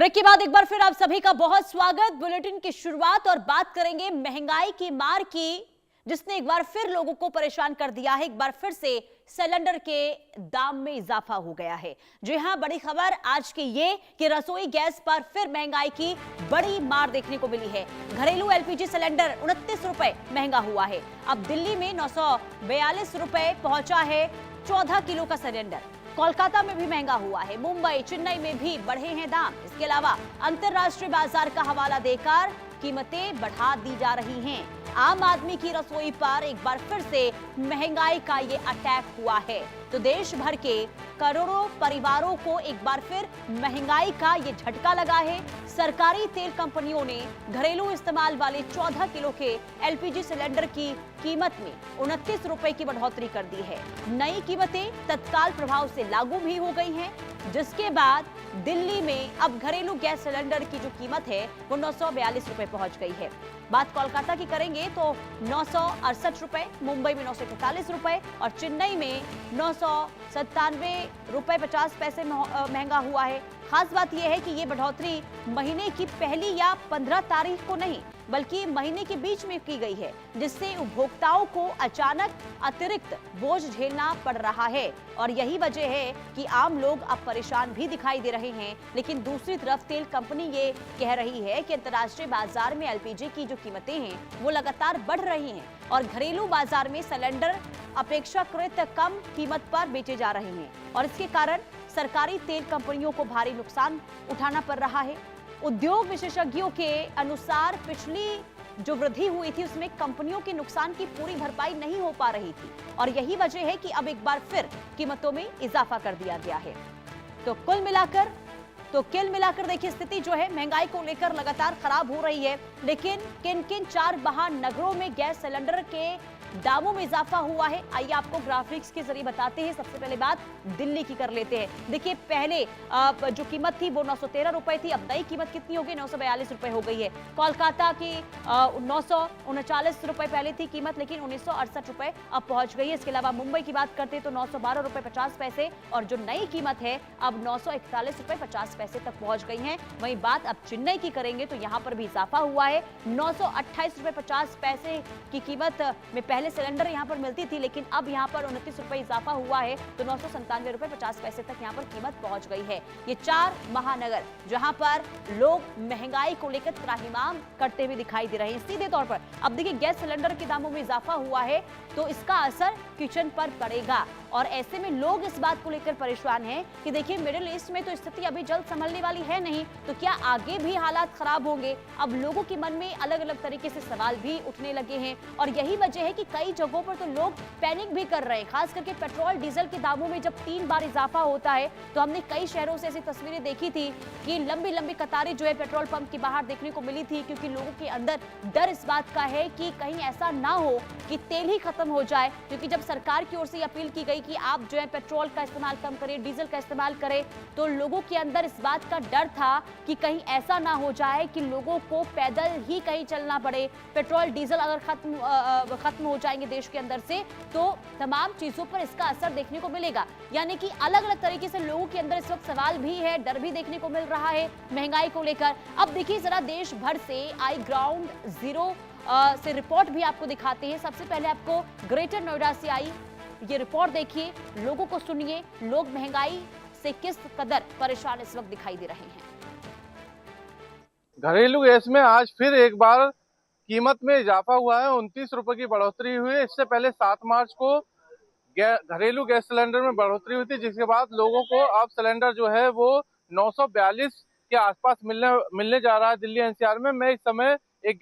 Break के बाद एक बार फिर आप सभी का बहुत स्वागत। बुलेटिन की शुरुआत और बात करेंगे महंगाई की मार की, जिसने एक बार फिर लोगों को परेशान कर दिया है। एक बार फिर से सिलेंडर के दाम में इजाफा हो गया है। जी हां, बड़ी खबर आज की ये कि रसोई गैस पर फिर महंगाई की बड़ी मार देखने को मिली है। घरेलू एलपीजी सिलेंडर 29 रुपए महंगा हुआ है। अब दिल्ली में 942 रुपए पहुंचा है 14 किलो का सिलेंडर। कोलकाता में भी महंगा हुआ है। मुंबई, चेन्नई में भी बढ़े हैं दाम। इसके अलावा अंतरराष्ट्रीय बाजार का हवाला देकर कीमतें बढ़ा दी जा रही हैं। आम आदमी की रसोई पर एक बार फिर से महंगाई का ये अटैक हुआ है। तो देश भर के करोड़ों परिवारों को एक बार फिर महंगाई का ये झटका लगा है। सरकारी तेल कंपनियों ने घरेलू इस्तेमाल वाले 14 किलो के एलपीजी सिलेंडर की कीमत में 29 रुपए की बढ़ोतरी कर दी है। नई कीमतें तत्काल प्रभाव से लागू भी हो गई हैं, जिसके बाद दिल्ली में अब घरेलू गैस सिलेंडर की जो कीमत है वो 942 रुपए पहुंच गई है। बात कोलकाता की करेंगे तो 968 रुपए, मुंबई में 941 रुपए और चेन्नई में 997 रुपए 50 पैसे महंगा हुआ है। खास बात यह है कि ये बढ़ोतरी महीने की पहली या 15 तारीख को नहीं बल्कि महीने के बीच में की गई है, जिससे उपभोक्ताओं को अचानक अतिरिक्त बोझ झेलना पड़ रहा है। और यही वजह है कि आम लोग अब परेशान भी दिखाई दे रहे हैं। लेकिन दूसरी तरफ तेल कंपनी ये कह रही है कि अंतर्राष्ट्रीय बाजार में एलपीजी की जो कीमतें हैं वो लगातार बढ़ रही हैं और घरेलू बाजार में सिलेंडर अपेक्षाकृत कम कीमत पर बेचे जा रहे हैं और इसके कारण सरकारी तेल कंपनियों को भारी नुकसान उठाना पड़ रहा है। उद्योग विशेषज्ञों के अनुसार पिछली जो वृद्धि हुई थी उसमें कंपनियों के नुकसान की पूरी भरपाई नहीं हो पा रही थी और यही वजह है कि अब एक बार फिर कीमतों में इजाफा कर दिया गया है। तो कुल मिलाकर देखिए, स्थिति जो है महंगाई को लेकर लगातार खराब हो रही है। लेकिन किन किन 4 महानगरों में गैस सिलेंडर के दामों में इजाफा हुआ है, आइए आपको ग्राफिक्स के जरिए बताते हैं। सबसे पहले बात दिल्ली की कर लेते हैं। देखिए, पहले जो कीमत थी वो 913 रुपए थी, अब नई कीमत कितनी हो गई, 942 रुपए हो गई है। कोलकाता की 939 रुपए पहले थी कीमत, लेकिन 1968 रुपए अब पहुंच गई है। इसके अलावा मुंबई की बात करते हैं तो 912 रुपए 50 पैसे और जो नई कीमत है अब 941 रुपए 50 पैसे तक पहुंच गई है। वहीं बात अब चेन्नई की करेंगे तो यहाँ पर भी इजाफा हुआ है। 928 रुपए 50 पैसे की कीमत में पहले सिलेंडर यहां पर मिलती थी, लेकिन अब यहां पर 29 रुपए इजाफा हुआ है तो 997 रुपए 50 पैसे तक यहां पर कीमत पहुंच गई है। ये 4 महानगर जहां पर लोग महंगाई को लेकर त्राहिमाम करते हुए दिखाई दे रहे हैं सीधे तौर पर। अब देखिए, गैस सिलेंडर के दामों में इजाफा हुआ है तो इसका असर किचन पर पड़ेगा और ऐसे में लोग इस बात को लेकर परेशान हैं कि देखिए, मिडिल ईस्ट में तो स्थिति अभी जल्द संभलने वाली है नहीं, तो क्या आगे भी हालात खराब होंगे। अब लोगों के मन में अलग अलग तरीके से सवाल भी उठने लगे हैं और यही वजह है कि कई जगहों पर तो लोग पैनिक भी कर रहे हैं। खास करके पेट्रोल डीजल के दामों में जब 3 बार इजाफा होता है तो हमने कई शहरों से ऐसी तस्वीरें देखी थी कि लंबी लंबी कतारें जो है पेट्रोल पंप के बाहर देखने को मिली थी, क्योंकि लोगों के अंदर डर इस बात का है कि कहीं ऐसा ना हो कि तेल ही खत्म हो जाए। क्योंकि जब सरकार की ओर से अपील की गई कि आप जो है पेट्रोल का इस्तेमाल कम करें, डीजल का इस्तेमाल करें, तो लोगों के अंदर इस बात का डर था कि कहीं ऐसा ना हो जाए कि लोगों को पैदल ही कहीं चलना पड़े। पेट्रोल डीजल अगर खत्म हो जाएंगे देश के अंदर से तो तमाम चीजों पर इसका असर देखने को मिलेगा। यानी कि अलग अलग तरीके से लोगों के अंदर इस वक्त सवाल भी है, डर भी देखने को मिल रहा है महंगाई को लेकर। अब देखिए जरा देश भर से आई ग्राउंड जीरो से रिपोर्ट भी आपको दिखाते हैं। सबसे पहले आपको ग्रेटर नोएडा से आई ये रिपोर्ट देखिए, लोगों को सुनिए, लोग महंगाई से किस कदर परेशान इस वक्त दिखाई दे रहे हैं। घरेलू गैस में आज फिर एक बार कीमत में इजाफा हुआ है। 29 रुपए की बढ़ोतरी हुई है। इससे पहले 7 मार्च को घरेलू गैस सिलेंडर में बढ़ोतरी हुई थी, जिसके बाद लोगों को अब सिलेंडर जो है वो 942 के आसपास मिलने जा रहा है दिल्ली एनसीआर में। मैं इस समय एक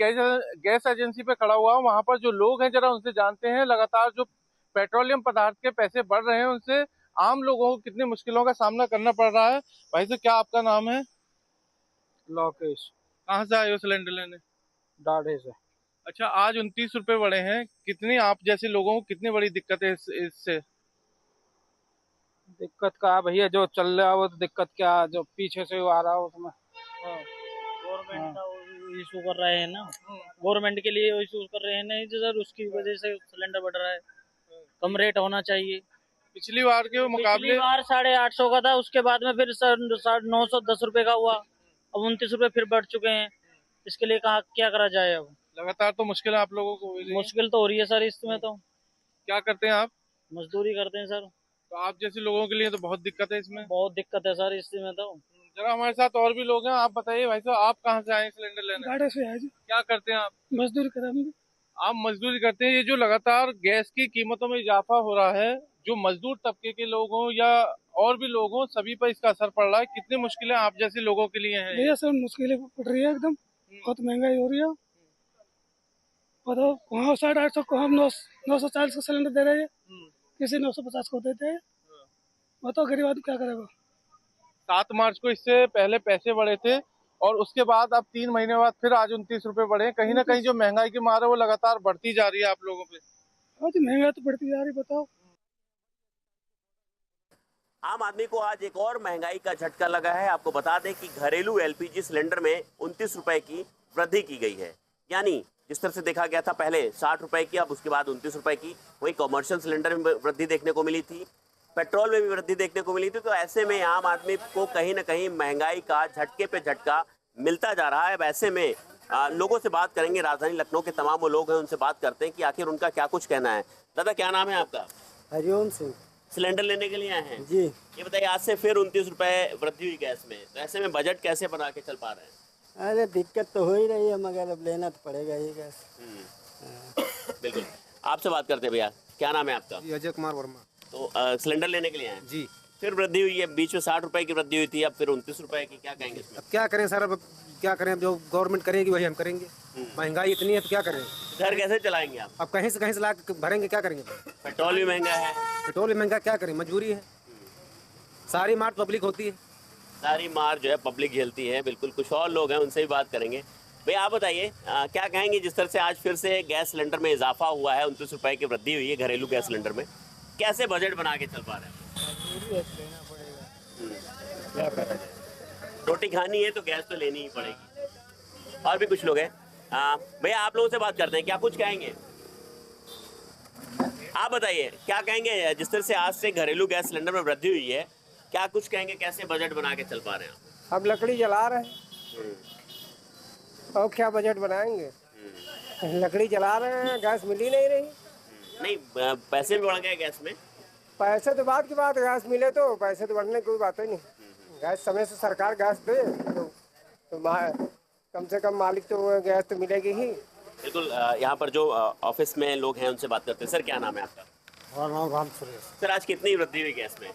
गैस एजेंसी पे खड़ा हुआ हूँ। वहां पर जो लोग हैं जरा उनसे जानते हैं, लगातार जो पेट्रोलियम पदार्थ के पैसे बढ़ रहे हैं उनसे आम लोगों को कितनी मुश्किलों का सामना करना पड़ रहा है। भाई साहब, क्या आपका नाम है? लोकेश। कहाँ से आए हो सिलेंडर लेने? दाढ़े से। अच्छा, आज 29 रुपए बढ़े हैं। कितनी आप जैसे लोगों को कितनी बड़ी दिक्कत है इससे? दिक्कत का भैया, जो चल रहा है वो तो दिक्कत क्या, जो पीछे से आ रहा है उसमें गवर्नमेंट का इशू कर रहे हैं ना, गवर्नमेंट के लिए इशू कर रहे हैं ना सर, उसकी वजह से सिलेंडर बढ़ रहा है। कम रेट होना चाहिए। पिछली बार के मुकाबले पिछली बार 850 का था, उसके बाद में फिर 910 रुपए का हुआ। अब 29 रुपए फिर बढ़ चुके हैं। इसके लिए कहा क्या करा जाए। अब लगातार तो मुश्किल आप लोगों को हो रही है। मुश्किल तो हो रही है सर, इसमें तो क्या करते हैं आप? मजदूरी करते हैं सर। तो आप जैसे लोगों के लिए तो बहुत दिक्कत है इसमें। बहुत दिक्कत है सर इसमें तो। जरा हमारे साथ और भी लोग हैं, आप बताइए भाई साहब, आप कहाँ से आए सिलेंडर लेने? गाड़ी से है जी, क्या करते हैं आप? मजदूरी करेंगे। आप मजदूरी करते हैं। ये जो लगातार गैस की कीमतों में इजाफा हो रहा है, जो मजदूर तबके के लोग हों या और भी लोग हों, सभी पर इसका असर पड़ रहा है। कितनी मुश्किलें आप जैसे लोगों के लिए हैं? भैया सर मुश्किलें पड़ रही है एकदम, बहुत महंगाई हो रही है। बताओ वहाँ 850 को हम 940 का सिलेंडर दे रहे हैं, किसी 950 को देते हैं। बताओ गरीब आदमी क्या करेगा। 7 मार्च को इससे पहले पैसे बढ़े थे और उसके बाद अब 3 महीने बाद फिर आज 29 रुपए बढ़े। कहीं ना कहीं जो महंगाई की मार है वो लगातार बढ़ती जा रही है आप लोगों पे। बहुत महंगाई तो बढ़ती जा रही, बताओ। आम आदमी को आज एक और महंगाई का झटका लगा है। आपको बता दें कि घरेलू एलपीजी सिलेंडर में 29 रुपए की वृद्धि की गई है। यानी जिस तरह से देखा गया था पहले 60 रुपए की, अब उसके बाद 29 रुपए की। वहीं कमर्शियल सिलेंडर में वृद्धि देखने को मिली थी, पेट्रोल में भी वृद्धि देखने को मिली थी। तो ऐसे में आम आदमी को कहीं ना कहीं महंगाई का झटके पे झटका मिलता जा रहा है। अब ऐसे में लोगों से बात करेंगे, राजधानी लखनऊ के तमाम वो लोग हैं, उनसे बात करते हैं कि आखिर उनका क्या कुछ कहना है। दादा क्या नाम है आपका? हरिओम सिंह सिलेंडर लेने के लिए आए हैं जी। ये बताइए, आज से फिर 29 रुपए वृद्धि हुई गैस में, तो ऐसे में बजट कैसे बना के चल पा रहे हैं? अरे दिक्कत तो हो ही रही है, मगर अब लेना तो पड़ेगा ही गैस। बिल्कुल। आपसे बात करते हैं भैया, क्या नाम है आपका? अजय कुमार वर्मा। तो सिलेंडर लेने के लिए आए हैं जी। फिर वृद्धि हुई है, बीच में 60 रुपए की वृद्धि हुई थी, अब फिर 29 रुपए की। क्या कहेंगे इसमें? अब क्या करें सर, अब क्या करें, जो गवर्नमेंट करेगी वही हम करेंगे। महंगाई इतनी है तो क्या करें। घर कैसे चलाएंगे आप? अब कहीं से ला के भरेंगे, क्या करेंगे। पेट्रोल भी महंगा है। पेट्रोल भी महंगा, क्या करें, मजबूरी है। सारी मार पब्लिक होती है। सारी मार जो है पब्लिक झेलती है। बिल्कुल। कुछ और लोग हैं, उनसे भी बात करेंगे। भैया आप बताइए, क्या कहेंगे जिस तरह से आज फिर से गैस सिलेंडर में इजाफा हुआ है, 29 रुपए की वृद्धि हुई है घरेलू गैस सिलेंडर में, कैसे बजट बना के चल पा रहे हैं? रोटी खानी है तो गैस तो लेनी ही पड़ेगी। और भी कुछ लोग हैं। भैया आप लोगों से बात करते हैं, क्या कुछ कहेंगे? आप बताइए क्या कहेंगे जिस तरह से आज से घरेलू गैस सिलेंडर में वृद्धि हुई है, क्या कुछ कहेंगे, कैसे बजट बना के चल पा रहे हैं? अब लकड़ी जला रहे हैं और क्या बजट बनाएंगे। लकड़ी जला रहे हैं, गैस मिल ही नहीं रही। नहीं, पैसे भी बढ़ गए गैस में। पैसे तो बात की बात, गैस मिले तो पैसे तो बढ़ने की कोई बात ही नहीं। गैस समय से सरकार गैस दे तो कम से कम मालिक तो गैस तो मिलेगी ही। बिल्कुल। यहाँ पर जो ऑफिस में लोग हैं उनसे बात करते हैं। सर क्या नाम है आपका? हमारा नाम राम सुरेश। सर आज कितनी वृद्धि हुई गैस में?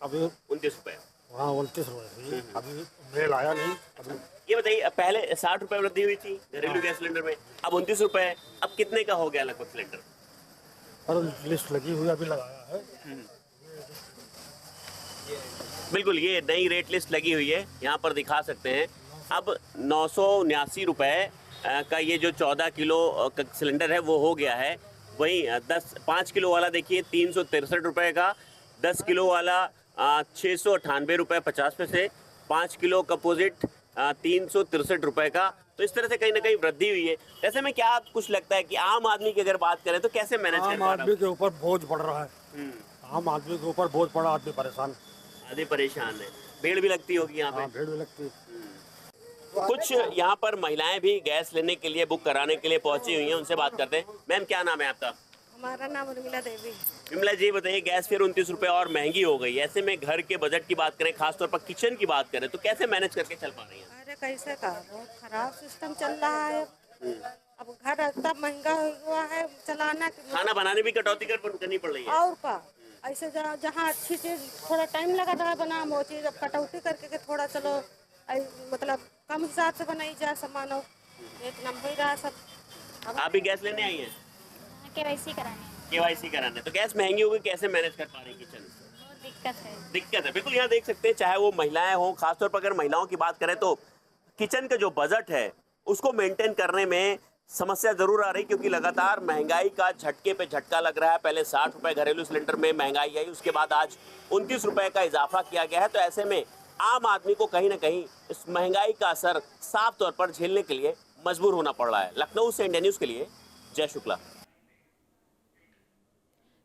अभी 29 रुपए। वहाँ 29 रुपये, अभी मेल आया नहीं। अभी ये बताइए, पहले 60 रुपए वृद्धि हुई थी घरेलू गैस सिलेंडर में, अब 29 रुपए। अब कितने का हो गया लगभग सिलेंडर? पर लिस्ट लगी हुई, अभी लगाया है। बिल्कुल, ये नई रेट लिस्ट लगी हुई है, यहाँ पर दिखा सकते हैं। अब 979 रुपए का ये जो 14 किलो का सिलेंडर है वो हो गया है। वहीं 5 किलो वाला देखिए 363 रुपए का, 10 किलो वाला 698 रुपये 50 पैसे, 5 किलो कंपोजिट 363 रुपए का। तो इस तरह से कहीं ना कहीं वृद्धि हुई है। ऐसे में क्या कुछ लगता है कि आम आदमी की अगर बात करें तो कैसे मैनेज कर आम पा रहा आदमी के ऊपर बोझ बढ़ रहा है। आम आदमी के ऊपर बोझ पड़ा, आदमी परेशान। आदमी परेशान है। भीड़ भी लगती होगी यहाँ पे। भीड़ भी लगती है। कुछ यहाँ पर महिलाएं भी गैस लेने के लिए, बुक कराने के लिए पहुंची हुई हैं, उनसे बात करते हैं। मैम क्या नाम है आपका? हमारा नाम उर्मिला देवी। विमला जी बताइए, गैस फिर 29 रुपए और महंगी हो गई है। ऐसे में घर के बजट की बात करें, खासतौर पर किचन की बात करें, तो कैसे मैनेज करके चल पा रही हैं? अरे कैसे का, बहुत खराब सिस्टम चल रहा है। अब घर इतना महंगा हुआ है, चलाना खाना बनाने भी कटौती करनी पड़ रही है। और का ऐसे जहाँ अच्छी चीज थोड़ा टाइम लगा रहा है बना, वो चीज अब कटौती करके के थोड़ा चलो मतलब कम हिसाब से बनाई जाए सामान। इतना हो ही रहा है सब। आप भी गैस लेने आई हैं? केवाईसी कराने केवाईसी कराने। तो गैस महंगी हो गई, कैसे मैनेज कर पा रही किचन? बहुत दिक्कत है। बिल्कुल, यहाँ देख सकते हैं, चाहे वो महिलाएं हों, खासतौर पर अगर महिलाओं की बात करें तो किचन का जो बजट है उसको मेंटेन करने में समस्या जरूर आ रही, क्योंकि लगातार महंगाई का झटके पे झटका लग रहा है। पहले 60 रुपए घरेलू सिलेंडर में महंगाई आई, उसके बाद आज 29 रुपए का इजाफा किया गया है। तो ऐसे में आम आदमी को कहीं ना कहीं इस महंगाई का असर साफ तौर पर झेलने के लिए मजबूर होना पड़ रहा है। लखनऊ से इंडिया न्यूज के लिए जय शुक्ला।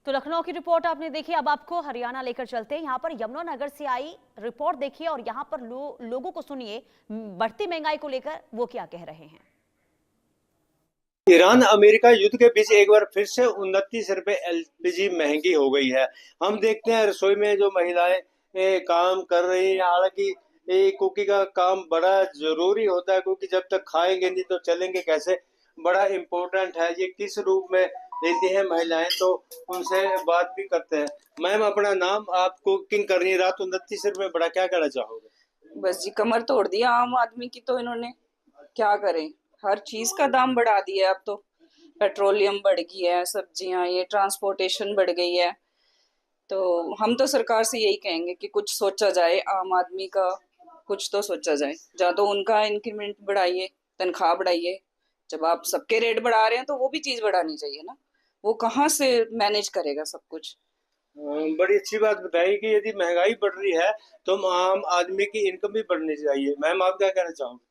तो लखनऊ की रिपोर्ट आपने देखी। अब आपको हरियाणा लेकर चलते हैं। यहाँ पर यमुनानगर से आई रिपोर्ट देखिए और यहाँ पर लोगों को सुनिए बढ़ती महंगाई को लेकर वो क्या कह रहे हैं। ईरान अमेरिका युद्ध के बीच एक बार फिर से 29 रुपए एलपीजी महंगी हो गई है। हम देखते हैं रसोई में जो महिलाएं काम कर रही हैं, हालांकि कुकिंग का काम बड़ा जरूरी होता है, क्योंकि जब तक खाएंगे नहीं तो चलेंगे कैसे, बड़ा इम्पोर्टेंट है। ये किस रूप में लेती हैं महिलाएं, तो उनसे बात भी करते हैं। मैम, अपना नाम, आप कुकिंग कर रही है, रात 29 रुपए बड़ा, क्या कहना चाहोगे? बस जी, कमर तोड़ दिया आम आदमी की। तो इन्होंने क्या करें, हर चीज का दाम बढ़ा दिया है। अब तो पेट्रोलियम बढ़ गई है, सब्जियां, ये ट्रांसपोर्टेशन बढ़ गई है। तो हम तो सरकार से यही कहेंगे कि कुछ सोचा जाए, आम आदमी का कुछ तो सोचा जाए। या तो उनका इंक्रीमेंट बढ़ाइए, तनख्वाह बढ़ाइए। जब आप सबके रेट बढ़ा रहे हैं तो वो भी चीज बढ़ानी चाहिए ना। वो कहाँ से मैनेज करेगा सब कुछ। बड़ी अच्छी बात बताई कि यदि महंगाई बढ़ रही है तो आम आदमी की इनकम भी बढ़नी चाहिए। मैम, आप क्या कहना चाहोगे?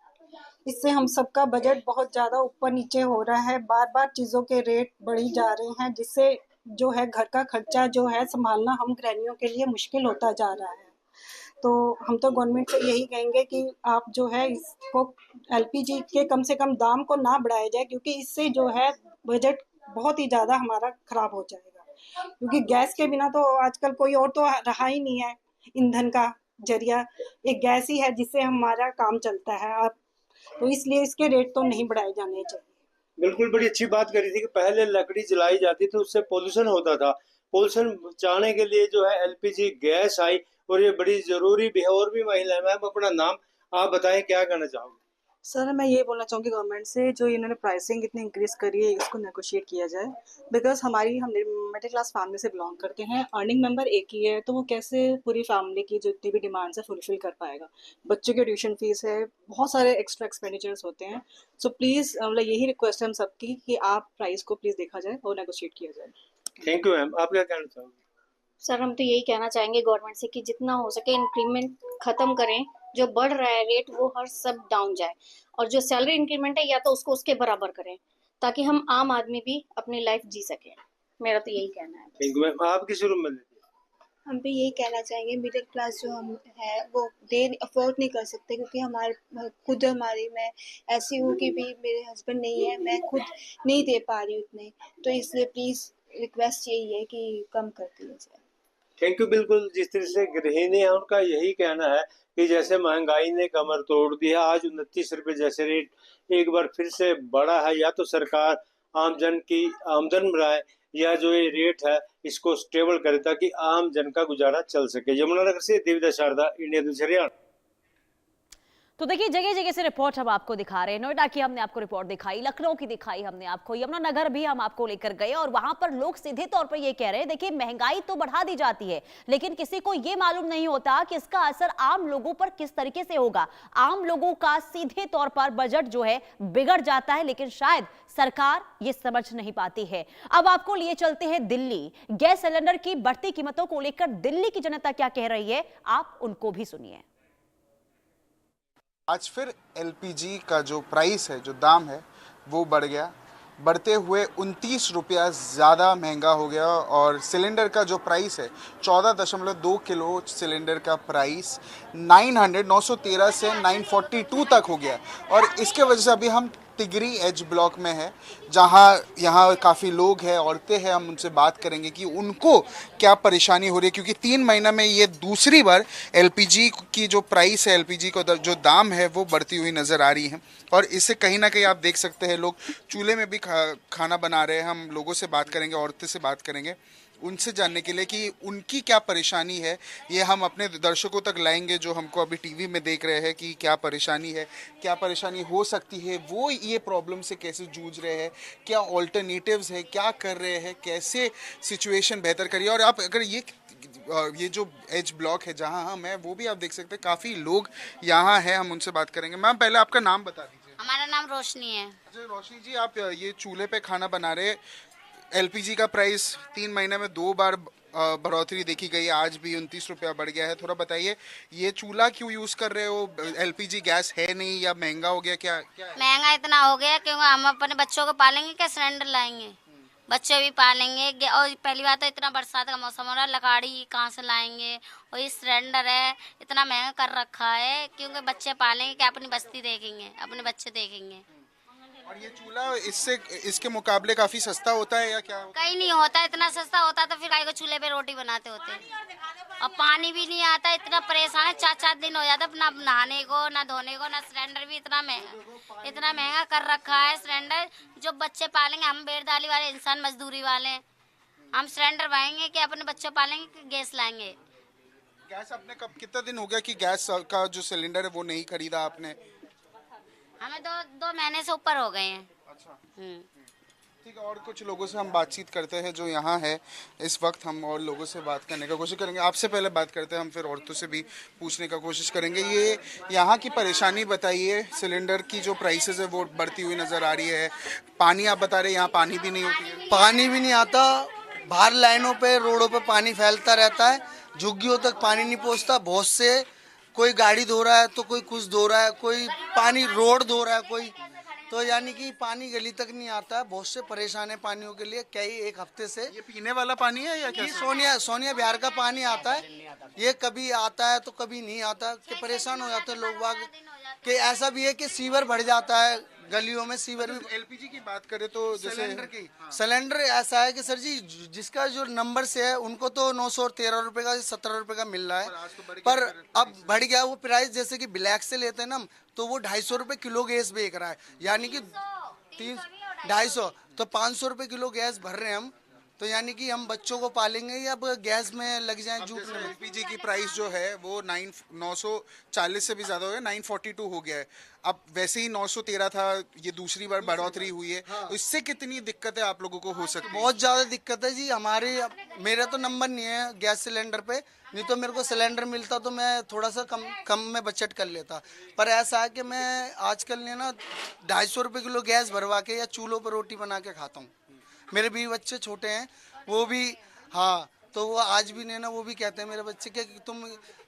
इससे हम सबका बजट बहुत ज़्यादा ऊपर नीचे हो रहा है। बार बार चीज़ों के रेट बढ़ी जा रहे हैं, जिससे जो है घर का खर्चा जो है संभालना हम गृहिणियों के लिए मुश्किल होता जा रहा है। तो हम तो गवर्नमेंट से यही कहेंगे कि आप जो है इसको एलपीजी के कम से कम दाम को ना बढ़ाया जाए, क्योंकि इससे जो है बजट बहुत ही ज़्यादा हमारा ख़राब हो जाएगा। क्योंकि गैस के बिना तो आजकल कोई और तो रहा ही नहीं है। ईंधन का जरिया एक गैस ही है जिससे हमारा काम चलता है। आप तो इसलिए इसके रेट तो नहीं बढ़ाए जाने चाहिए। बिल्कुल, बड़ी अच्छी बात करी थी कि पहले लकड़ी जलाई जाती थी, उससे पोल्यूशन होता था। पोल्यूशन बचाने के लिए जो है एलपीजी गैस आई, और ये बड़ी जरूरी भी है। और भी महिलाएं, मैम अपना नाम आप बताएं, क्या कहना चाहोगे? सर, मैं ये बोलना चाहूँगी गवर्नमेंट से, जो इन्होंने प्राइसिंग इतनी इंक्रीज करी है इसको नेगोशिएट किया जाए। बिकॉज हम मिडिल क्लास फैमिली से बिलोंग करते हैं। अर्निंग मेंबर एक ही है, तो वो कैसे पूरी फैमिली की जो जितनी भी डिमांड्स है फुलफिल कर पाएगा। बच्चों की ट्यूशन फीस है, बहुत सारे एक्स्ट्रा एक्सपेंडिचर्स होते हैं। सो प्लीज़ मतलब यही रिक्वेस्ट है हम सबकी कि आप प्राइस को प्लीज़ देखा जाए और नेगोशिएट किया जाए। थैंक यू मैम, आप क्या कहना चाहोगे? सर, हम तो यही कहना चाहेंगे गवर्नमेंट से कि जितना हो सके इंक्रीमेंट खत्म करें। जो बढ़ रहा है रेट वो हर सब डाउन जाए, और जो सैलरी इंक्रीमेंट है या तो उसको उसके बराबर करें, ताकि हम आम आदमी भी अपनी लाइफ जी सकें। मेरा तो यही कहना है। थैंक यू मैम, आप किस रूम में? हम भी यही कहना चाहेंगे, मिडिल क्लास जो हम है वो अफोर्ड नहीं कर सकते, क्योंकि मैं ऐसी हूँ कि भी मेरे हस्बैंड नहीं है, मैं खुद नहीं दे पा रही उतने। तो इसलिए प्लीज़ रिक्वेस्ट यही है कि कम कर दिया जाए। Thank you. बिल्कुल, जिस तरह से गृहिणी है उनका यही कहना है कि जैसे महंगाई ने कमर तोड़ दी है, आज 29 रुपए जैसे रेट एक बार फिर से बढ़ा है, या तो सरकार आमजन की आमदन बढ़ाए, या जो ये रेट है इसको स्टेबल करे, ताकि आम जन का गुजारा चल सके। यमुनानगर से देविदा शारदा, इंडिया न्यूज़ हरियाणा। तो देखिए जगह जगह से रिपोर्ट हम आपको दिखा रहे हैं। नोएडा की हमने आपको रिपोर्ट दिखाई, लखनऊ की दिखाई हमने आपको, यमुनानगर भी हम आपको लेकर गए और वहां पर लोग सीधे तौर पर ये कह रहे हैं, देखिए महंगाई तो बढ़ा दी जाती है, लेकिन किसी को ये मालूम नहीं होता कि इसका असर आम लोगों पर किस तरीके से होगा। आम लोगों का सीधे तौर पर बजट जो है बिगड़ जाता है, लेकिन शायद सरकार ये समझ नहीं पाती है। अब आपको लिए चलते हैं दिल्ली। गैस सिलेंडर की बढ़ती कीमतों को लेकर दिल्ली की जनता क्या कह रही है, आप उनको भी सुनिए। आज फिर एलपीजी का जो प्राइस है, जो दाम है, वो बढ़ गया। बढ़ते हुए 29 रुपया ज़्यादा महंगा हो गया, और सिलेंडर का जो प्राइस है 14.2 किलो सिलेंडर का प्राइस 913 से 942 तक हो गया। और इसके वजह से अभी हम तिगरी एच ब्लॉक में है, जहाँ यहाँ काफ़ी लोग हैं, औरतें हैं। हम उनसे बात करेंगे कि उनको क्या परेशानी हो रही है, क्योंकि 3 महीना में ये दूसरी बार एलपीजी की जो प्राइस है, एलपीजी का जो दाम है, वो बढ़ती हुई नज़र आ रही है। और इससे कहीं ना कहीं आप देख सकते हैं लोग चूल्हे में भी खाना बना रहे हैं। हम लोगों से बात करेंगे, औरतें से बात करेंगे, उनसे जानने के लिए कि उनकी क्या परेशानी है। ये हम अपने दर्शकों तक लाएंगे जो हमको अभी टीवी में देख रहे हैं कि क्या परेशानी है, क्या परेशानी हो सकती है, वो ये प्रॉब्लम से कैसे जूझ रहे हैं, क्या ऑल्टरनेटिव्स है, क्या कर रहे हैं, कैसे सिचुएशन बेहतर करिए। और आप अगर ये जो एच ब्लॉक है जहाँ हम हैं, वो भी आप देख सकते हैं, काफ़ी लोग यहाँ हैं। हम उनसे बात करेंगे। मैम, पहले आपका नाम बता दीजिए। हमारा नाम रोशनी है। अच्छा रोशनी जी, आप ये चूल्हे पे खाना बना रहे, एलपीजी का प्राइस 3 महीने में 2 बार बढ़ोतरी देखी गई, आज भी 29 रुपया बढ़ गया है। थोड़ा बताइए, ये चूल्हा क्यों यूज़ कर रहे हो? एलपीजी गैस है नहीं या महंगा हो गया? क्या महंगा इतना हो गया क्योंकि हम अपने बच्चों को पालेंगे क्या सिलेंडर लाएंगे। बच्चे भी पालेंगे। और पहली बात तो इतना बरसात का मौसम हो रहा है, लकड़ी कहाँ से लाएंगे। और ये सिलेंडर है इतना महंगा कर रखा है, क्योंकि बच्चे पालेंगे क्या, अपनी बस्ती देखेंगे, अपने बच्चे देखेंगे। और ये चूल्हा इसके मुकाबले काफी सस्ता होता है या क्या? कहीं नहीं होता, इतना सस्ता होता तो फिर काहे को चूल्हे पे रोटी बनाते होते। और पानी भी नहीं आता, इतना परेशान है, 4-4 दिन हो जाता ना नहाने को ना धोने को, ना सिलेंडर भी इतना महंगा कर रखा है। सिलेंडर जो बच्चे पालेंगे, हम बेड़दाली वाले इंसान मजदूरी वाले, हम सिलेंडर पाएंगे कि अपने बच्चे पालेंगे कि गैस लाएंगे। गैस आपने कितना दिन हो गया कि गैस का जो सिलेंडर है वो नहीं खरीदा आपने? हमें 2 महीने से ऊपर हो गए हैं। अच्छा, ठीक है। और कुछ लोगों से हम बातचीत करते हैं जो यहाँ है इस वक्त। हम और लोगों से बात करने का कोशिश करेंगे। आपसे पहले बात करते हैं, हम फिर औरतों से भी पूछने का कोशिश करेंगे। ये यहाँ की परेशानी बताइए। सिलेंडर की जो प्राइसेस है वो बढ़ती हुई नज़र आ रही है। पानी आप बता रहे हैं यहाँ पानी भी नहीं होती है? पानी भी नहीं आता, बाहर लाइनों पे रोडों पे पानी फैलता रहता है, झुग्गियों तक पानी नहीं पहुँचता। बहुत से कोई गाड़ी धो रहा है तो कोई कुछ धो रहा है, कोई पानी रोड धो रहा है, कोई तो यानी कि पानी गली तक नहीं आता है। बहुत से परेशान है पानियों के लिए। कई एक हफ्ते से ये पीने वाला पानी है या क्या? सोनिया बिहार का पानी आता है, ये कभी आता है तो कभी नहीं आता, कि परेशान हो जाते हैं लोग बाग। कि ऐसा भी है कि सीवर भर जाता है गलियों में, सीवर भी। एलपीजी की बात करें तो जैसे सिलेंडर ऐसा है कि सर जी जिसका जो नंबर से है उनको तो 913 रुपए का 17 रुपए का मिल रहा है, पर अब बढ़ गया वो प्राइस। जैसे कि ब्लैक से लेते हैं ना तो वो 250 रुपए किलो गैस बेच रहा है, यानी कि 250 तो 500 रुपए किलो गैस भर रहे हैं हम। तो यानी कि हम बच्चों को पालेंगे या अब गैस में लग जाए जूट में। एलपीजी की प्राइस जो है वो 940 से भी ज्यादा हो गया, 942 हो गया है। अब वैसे ही 913 था, ये दूसरी बार बढ़ोतरी हुई है। हाँ। इससे कितनी दिक्कतें आप लोगों को हो सकती है? बहुत ज्यादा दिक्कत है जी। मेरा तो नंबर नहीं है गैस सिलेंडर पे, नहीं तो मेरे को सिलेंडर मिलता तो मैं थोड़ा सा कम में बचत कर लेता। पर ऐसा है कि मैं आजकल ने ना 250 रुपए किलो गैस भरवा के या चूल्हों पर रोटी बना के खाता हूँ। मेरे भी बच्चे छोटे हैं, वो भी हाँ, तो वो आज भी नहीं ना, वो भी कहते हैं मेरे बच्चे कि तुम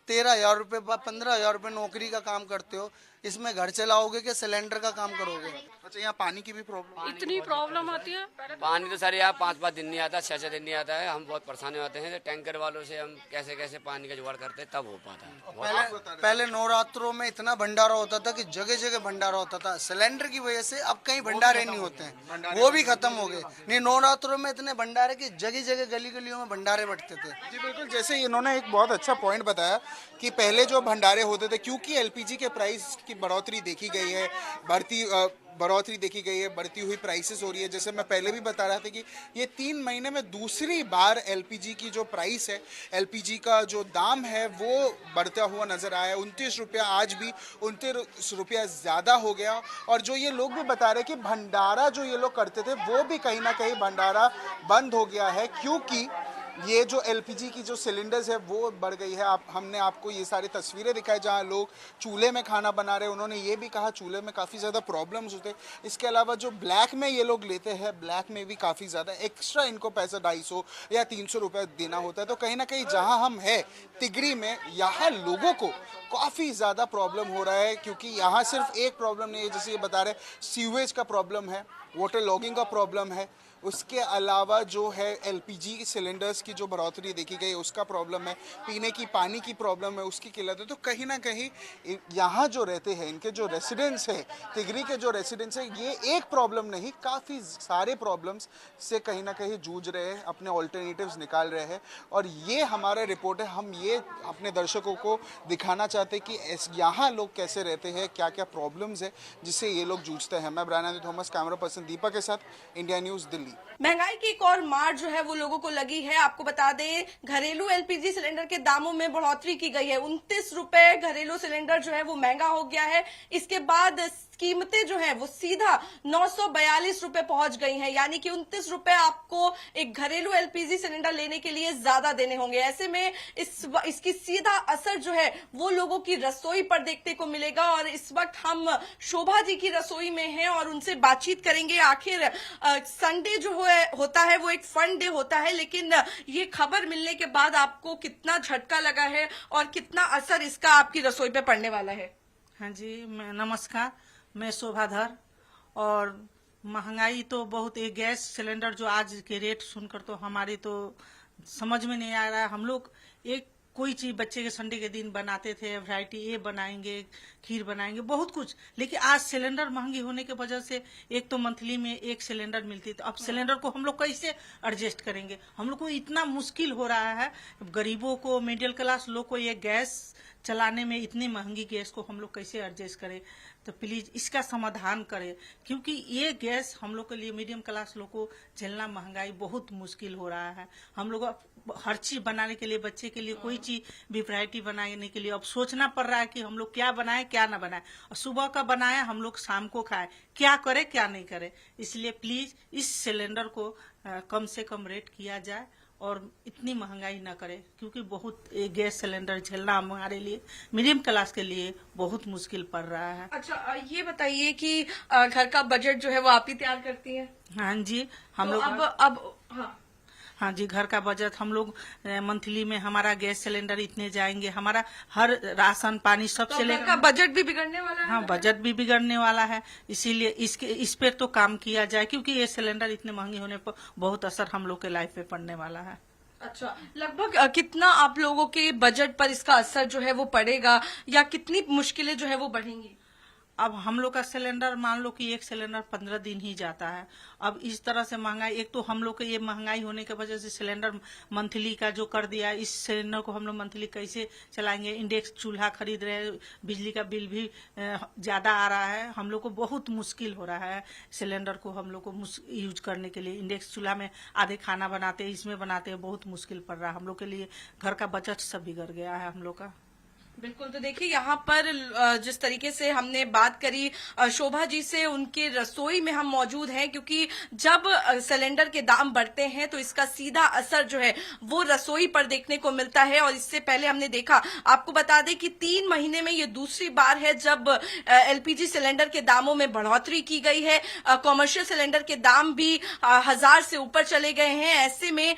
13,000 रुपये 15,000 रुपये नौकरी का काम करते हो, इसमें घर चलाओगे कि सिलेंडर का काम करोगे। अच्छा, यहाँ पानी की भी प्रॉब्लम? इतनी प्रॉब्लम आती है। पानी तो सर यहाँ 5-5 दिन नहीं आता, 6-6 दिन नहीं आता है। हम बहुत परेशान होते हैं। टैंकर वालों से हम कैसे पानी का जुगाड़ करते हैं तब हो पाता है। पहले नवरात्रों में इतना भंडारा होता था कि जगह जगह भंडारा होता था। सिलेंडर की वजह से अब कहीं भंडारे नहीं होते हैं, वो भी खत्म हो गए। नहीं, नवरात्रों में इतने भंडारे कि जगह जगह गली गलियों में भंडारे बढ़ते थे। जी बिल्कुल, जैसे इन्होंने एक बहुत अच्छा पॉइंट बताया कि पहले जो भंडारे होते थे, क्योंकि एलपीजी के प्राइस की बढ़ोतरी देखी गई है, बढ़ोतरी देखी गई है, बढ़ती हुई प्राइसेस हो रही है। जैसे मैं पहले भी बता रहा था कि ये 3 महीने में दूसरी बार एलपीजी की जो प्राइस है, एलपीजी का जो दाम है वो बढ़ता हुआ नजर आया है। 29 रुपया, आज भी 29 रुपया ज़्यादा हो गया। और जो ये लोग भी बता रहे कि भंडारा जो ये लोग करते थे वो भी कहीं ना कहीं भंडारा बंद हो गया है, क्योंकि ये जो एलपीजी की जो सिलेंडर्स है वो बढ़ गई है। हमने आपको ये सारी तस्वीरें दिखाई जहाँ लोग चूल्हे में खाना बना रहे हैं। उन्होंने ये भी कहा चूल्हे में काफ़ी ज़्यादा प्रॉब्लम्स होते हैं। इसके अलावा जो ब्लैक में ये लोग लेते हैं, ब्लैक में भी काफ़ी ज़्यादा एक्स्ट्रा इनको पैसा 250 या 300 रुपये देना होता है। तो कहीं ना कहीं जहाँ हम हैं तिगड़ी में, यहाँ लोगों को काफ़ी ज़्यादा प्रॉब्लम हो रहा है, क्योंकि यहाँ सिर्फ एक प्रॉब्लम नहीं है, जैसे ये बता रहे सीवेज का प्रॉब्लम है, वाटर लॉगिंग का प्रॉब्लम है, उसके अलावा जो है एलपीजी सिलेंडर्स की जो बढ़ोतरी देखी गई उसका प्रॉब्लम है, पीने की पानी की प्रॉब्लम है, उसकी किल्लत है। तो कहीं ना कहीं यहाँ जो रहते हैं, इनके जो रेसिडेंट्स हैं, तिगरी के जो रेसिडेंट्स हैं, ये एक प्रॉब्लम नहीं काफ़ी सारे प्रॉब्लम्स से कहीं ना कहीं जूझ रहे हैं, अपने ऑल्टरनेटिव्स निकाल रहे हैं। और ये हमारा रिपोर्ट है, हम ये अपने दर्शकों को दिखाना चाहते हैं कि यहाँ लोग कैसे रहते हैं, क्या क्या प्रॉब्लम्स है जिससे ये लोग जूझते हैं। मैं Brian Thomas, camera person Deepa के साथ, इंडिया न्यूज़, दिल्ली। महंगाई की एक और मार जो है वो लोगों को लगी है। आपको बता दें, घरेलू एलपीजी सिलेंडर के दामों में बढ़ोतरी की गई है। 29 रुपए घरेलू सिलेंडर जो है वो महंगा हो गया है। इसके बाद कीमतें जो है वो सीधा 942 रुपए पहुंच गई हैं, यानी कि 29 रुपए आपको एक घरेलू एलपीजी सिलेंडर लेने के लिए ज्यादा देने होंगे। ऐसे में इसकी सीधा असर जो है वो लोगों की रसोई पर देखने को मिलेगा। और इस वक्त हम शोभा जी की रसोई में हैं और उनसे बातचीत करेंगे। आखिर संडे जो होता है वो एक फन डे होता है, लेकिन ये खबर मिलने के बाद आपको कितना झटका लगा है और कितना असर इसका आपकी रसोई पे पड़ने वाला है? हाँ जी, नमस्कार, मैं शोभाधर। और महंगाई तो बहुत, एक गैस सिलेंडर जो आज के रेट सुनकर तो हमारी तो समझ में नहीं आ रहा है। हम लोग एक कोई चीज बच्चे के संडे के दिन बनाते थे, वैरायटी ये बनाएंगे, खीर बनाएंगे, बहुत कुछ, लेकिन आज सिलेंडर महंगी होने की वजह से एक तो मंथली में एक सिलेंडर मिलती थी, अब सिलेंडर को हम लोग कैसे एडजस्ट करेंगे? हम लोग को इतना मुश्किल हो रहा है, गरीबों को, मिडिल क्लास लोग को ये गैस चलाने में इतनी महंगी गैस को हम लोग कैसे एडजस्ट करें? तो प्लीज इसका समाधान करें, क्योंकि ये गैस हम लोग के लिए, मीडियम क्लास लोग को झेलना महंगाई बहुत मुश्किल हो रहा है। हम लोग हर चीज बनाने के लिए, बच्चे के लिए कोई चीज भी वैरायटी बनाने के लिए अब सोचना पड़ रहा है कि हम लोग क्या बनाएं क्या ना बनाएं, और सुबह का बनाया हम लोग शाम को खाएं, क्या करें क्या नहीं करें। इसलिए प्लीज इस सिलेंडर को कम से कम रेट किया जाए और इतनी महंगाई न करे, क्योंकि बहुत गैस सिलेंडर झेलना हमारे लिए, मीडियम क्लास के लिए बहुत मुश्किल पड़ रहा है। अच्छा, ये बताइए कि घर का बजट जो है वो आप ही तैयार करती हैं? हाँ जी, हम लोग हाँ हाँ जी, घर का बजट हम लोग मंथली में, हमारा गैस सिलेंडर इतने जाएंगे, हमारा हर राशन पानी सबसे तो लेकर का बजट भी बिगड़ने वाला है। हाँ, बजट भी बिगड़ने वाला है, इसीलिए इस पे तो काम किया जाए, क्योंकि ये सिलेंडर इतने महंगे होने पर बहुत असर हम लोग के लाइफ पे पड़ने वाला है। अच्छा, लगभग कितना आप लोगों के बजट पर इसका असर जो है वो पड़ेगा, या कितनी मुश्किलें जो है वो बढ़ेंगी? अब हम लोग का सिलेंडर, मान लो कि एक सिलेंडर 15 दिन ही जाता है। अब इस तरह से महंगाई, एक तो हम लोग के ये महंगाई होने की वजह से सिलेंडर मंथली का जो कर दिया, इस सिलेंडर को हम लोग मंथली कैसे चलाएंगे? इंडेक्स चूल्हा खरीद रहे हैं, बिजली का बिल भी ज्यादा आ रहा है, हम लोग को बहुत मुश्किल हो रहा है सिलेंडर को हम लोग को यूज करने के लिए। इंडेक्स चूल्हा में आधे खाना बनाते हैं, इसमें बनाते हैं, बहुत मुश्किल पड़ रहा है हम लोग के लिए। घर का बजट सब बिगड़ गया है हम लोग का। बिल्कुल, तो देखिए यहाँ पर जिस तरीके से हमने बात करी शोभा जी से, उनके रसोई में हम मौजूद हैं, क्योंकि जब सिलेंडर के दाम बढ़ते हैं तो इसका सीधा असर जो है वो रसोई पर देखने को मिलता है। और इससे पहले हमने देखा, आपको बता दें कि 3 महीने में ये दूसरी बार है जब एलपीजी सिलेंडर के दामों में बढ़ोतरी की गई है। कॉमर्शियल सिलेंडर के दाम भी 1000 से ऊपर चले गए हैं। ऐसे में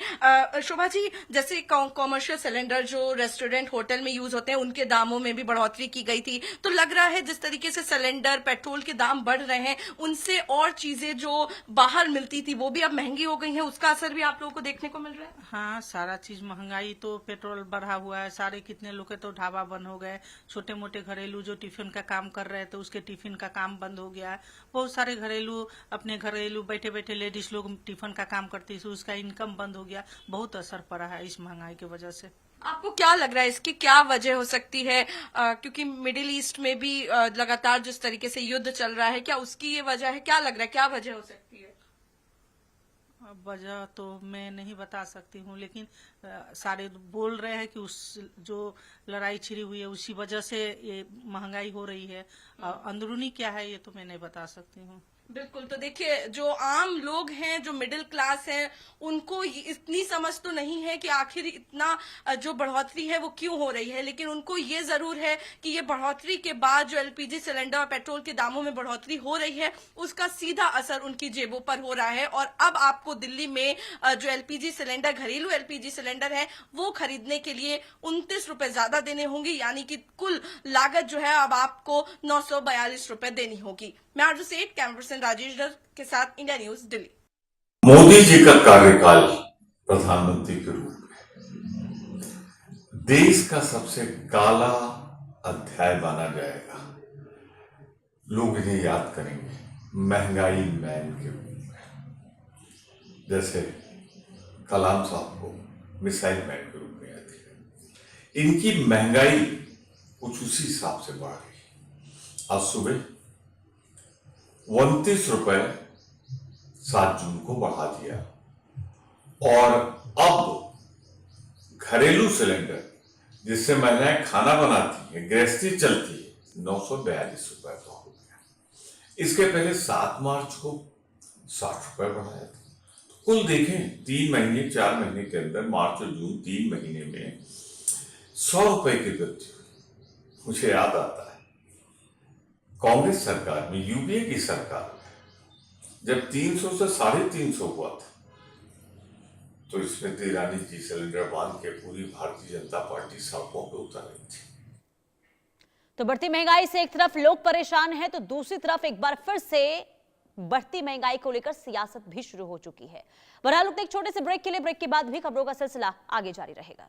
शोभा जी, जैसे कॉमर्शियल सिलेंडर जो रेस्टोरेंट होटल में यूज होते हैं, उनके दामों में भी बढ़ोतरी की गई थी, तो लग रहा है जिस तरीके से सिलेंडर, पेट्रोल के दाम बढ़ रहे हैं, उनसे और चीजें जो बाहर मिलती थी वो भी अब महंगी हो गई हैं, उसका असर भी आप लोगों को देखने को मिल रहा है। हाँ, सारा चीज महंगाई, तो पेट्रोल बढ़ा हुआ है, सारे कितने लोग के तो ढाबा बंद हो गए, छोटे मोटे घरेलू जो टिफिन का काम कर रहे थे उसके टिफिन का काम बंद हो गया है। बहुत सारे घरेलू, अपने घरेलू बैठे बैठे लेडीज लोग टिफिन का काम करती थी, उसका इनकम बंद हो गया। बहुत असर पड़ा है इस महंगाई की वजह से। आपको क्या लग रहा है इसकी क्या वजह हो सकती है? क्योंकि मिडिल ईस्ट में भी लगातार जिस तरीके से युद्ध चल रहा है, क्या उसकी ये वजह है? क्या लग रहा है, क्या वजह हो सकती है? वजह तो मैं नहीं बता सकती हूँ, लेकिन सारे बोल रहे हैं कि उस जो लड़ाई छिड़ी हुई है उसी वजह से ये महंगाई हो रही है। अंदरूनी क्या है ये तो मैं नहीं बता सकती हूँ। बिल्कुल, तो देखिए, जो आम लोग हैं, जो मिडिल क्लास हैं, उनको इतनी समझ तो नहीं है कि आखिर इतना जो बढ़ोतरी है वो क्यों हो रही है, लेकिन उनको ये जरूर है कि ये बढ़ोतरी के बाद जो एलपीजी सिलेंडर और पेट्रोल के दामों में बढ़ोतरी हो रही है उसका सीधा असर उनकी जेबों पर हो रहा है। और अब आपको दिल्ली में जो एलपीजी सिलेंडर, घरेलू एलपीजी सिलेंडर है, वो खरीदने के लिए 29 रुपए ज्यादा देने होंगे, यानी कि कुल लागत जो है अब आपको 942 रुपए देनी होगी। मैं आरजू सेठ, कैमरा पर्सन राजेश दर के साथ, इंडिया न्यूज, दिल्ली। मोदी जी का कार्यकाल प्रधानमंत्री के रूप में देश का सबसे काला अध्याय माना जाएगा। लोग इन्हें याद करेंगे महंगाई मैन के रूप में, जैसे कलाम साहब को मिसाइल मैन के रूप में याद किया। इनकी महंगाई कुछ उसी हिसाब से बढ़ गई। आज सुबह 29 रुपए 7 जून को बढ़ा दिया, और अब घरेलू सिलेंडर जिससे महिलाएं खाना बनाती है, गृहस्थी चलती है, 942 रुपए का हो गया। इसके पहले 7 मार्च को 60 रुपए बढ़ाया था। तो कुल देखें 3 महीने 4 महीने के अंदर, मार्च और जून 3 महीने में 100 रुपए की वृद्धि हुई। मुझे याद आता है कांग्रेस सरकार में, यूपीए की सरकार में, जब 300 से 350 हुआ था तो स्मृति ईरानी जी सिलेंडर बांध के पूरी भारतीय जनता पार्टी सड़कों पर उतर रही थी। तो बढ़ती महंगाई से एक तरफ लोग परेशान हैं, तो दूसरी तरफ एक बार फिर से बढ़ती महंगाई को लेकर सियासत भी शुरू हो चुकी है। बहरहाल एक छोटे से ब्रेक के लिए, ब्रेक के बाद भी खबरों का सिलसिला आगे जारी रहेगा।